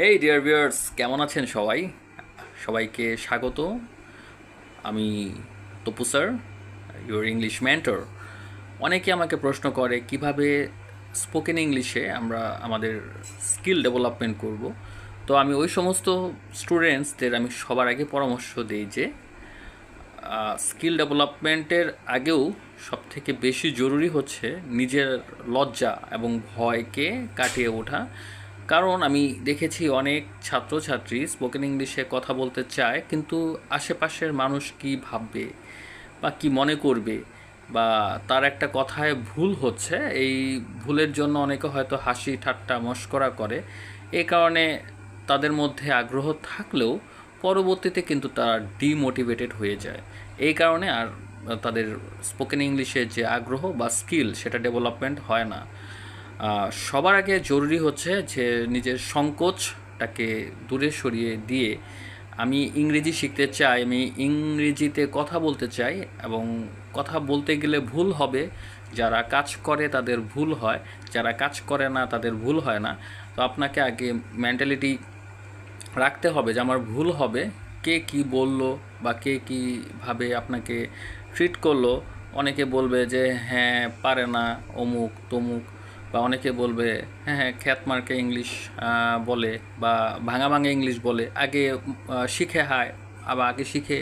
এই dear viewers, কেমন আছেন সবাই? সবাইকে স্বাগত। আমি Tapu sir, your English mentor. অনেকে আমাকে প্রশ্ন করে কিভাবে স্পোকেন ইংলিশে আমরা আমাদের স্কিল ডেভেলপমেন্ট করব। তো আমি ওই সমস্ত স্টুডেন্টসদের আমি সবার আগে পরামর্শ দিই যে স্কিল ডেভেলপমেন্টের আগেও সবথেকে বেশি জরুরি হচ্ছে নিজের লজ্জা এবং ভয়কে কাটিয়ে ওঠা। কারণ আমি দেখেছি অনেক ছাত্রছাত্রী স্পোকেন ইংলিশে কথা বলতে চায়, কিন্তু আশেপাশের মানুষ কি ভাববে বা কি মনে করবে, বা তার একটা কথায় ভুল হচ্ছে, এই ভুলের জন্য অনেকে হয়তো হাসি ঠাট্টা মশকরা করে। এই কারণে তাদের মধ্যে আগ্রহ থাকলেও পরবর্তীতে কিন্তু তারা ডিমোটিভেটেড হয়ে যায়। এই কারণে আর তাদের স্পোকেন ইংলিশে যে আগ্রহ বা স্কিল সেটা ডেভেলপমেন্ট হয় না। সবার আগে জরুরি হচ্ছে যে নিজের সংকোচটাকে দূরে সরিয়ে দিয়ে আমি ইংরেজি শিখতে চাই, আমি ইংরেজিতে কথা বলতে চাই, এবং কথা বলতে গেলে ভুল হবে। যারা কাজ করে তাদের ভুল হয়, যারা কাজ করে না তাদের ভুল হয় না। তো আপনাকে আগে মেন্টালিটি রাখতে হবে যে আমার ভুল হবে। কে কি বলল বা কে কীভাবে আপনাকে ট্রিট করলো, অনেকে বলবে যে হ্যাঁ পারে না, অমুক তমুক, বা অনেকে বলবে হ্যাঁ হ্যাঁ খ্যাত মার্কে ইংলিশ বলে, বা ভাঙা ভাঙা ইংলিশ বলে। আগে শিখে হায়, আবার আগে শিখে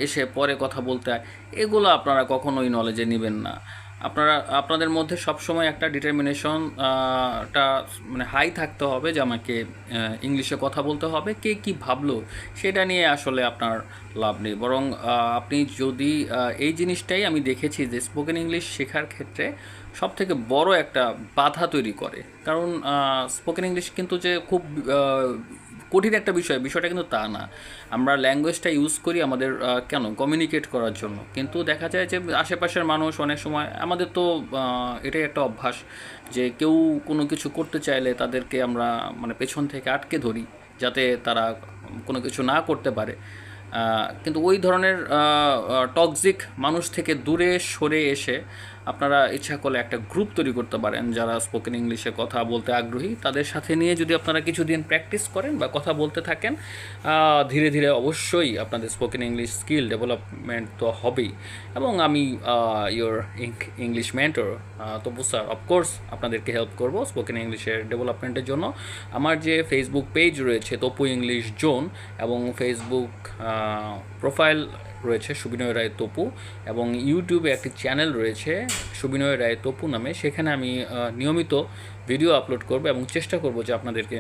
এসে পরে কথা বলতে হয়। এগুলো আপনারা কখনোই নলেজে নেবেন না। আপনারা আপনাদের মধ্যে সবসময় একটা ডিটারমিনেশন টা মানে হাই থাকতে হবে যে আমাকে ইংলিশে কথা বলতে হবে। কে কি ভাবলো সেটা নিয়ে আসলে আপনার লাভ নেই। বরং আপনি যদি এই জিনিসটাই আমি দেখেছি যে স্পোকেন ইংলিশ শেখার ক্ষেত্রে সবথেকে বড় একটা বাধা তৈরি করে। কারণ স্পোকেন ইংলিশ কিন্তু যে খুব কঠিন একটা বিষয়টা কিন্তু তা না। আমরা ল্যাঙ্গুয়েজটা ইউজ করি আমাদের কেন কমিউনিকেট করার জন্য, কিন্তু দেখা যায় যে আশেপাশের মানুষ অনেক সময় আমাদের তো এটাই একটা অভ্যাস যে কেউ কোনো কিছু করতে চাইলে তাদেরকে আমরা মানে পেছন থেকে আটকে ধরি যাতে তারা কোনো কিছু না করতে পারে। কিন্তু ওই ধরনের টক্সিক মানুষ থেকে দূরে সরে এসে আপনারা ইচ্ছা করলে একটা গ্রুপ তৈরি করতে পারেন যারা স্পোকেন ইংলিশে কথা বলতে আগ্রহী। তাদের সাথে নিয়ে যদি আপনারা কিছুদিন প্র্যাকটিস করেন বা কথা বলতে থাকেন, ধীরে ধীরে অবশ্যই আপনাদের স্পোকেন ইংলিশ স্কিল ডেভেলপমেন্ট তো হবেই। এবং আমি your English mentor Tapu sir of course আপনাদেরকে হেল্প করব স্পোকেন ইংলিশের ডেভেলপমেন্টের জন্য। আমার যে ফেসবুক পেজ রয়েছে তপু ইংলিশ জোন, এবং ফেসবুক প্রোফাইল রয়েছে সুবিনয় রায় তপু, এবং ইউটিউবে একটি চ্যানেল রয়েছে সুবিনয় রায় তপু নামে। সেখানে আমি নিয়মিত ভিডিও আপলোড করব এবং চেষ্টা করব যে আপনাদেরকে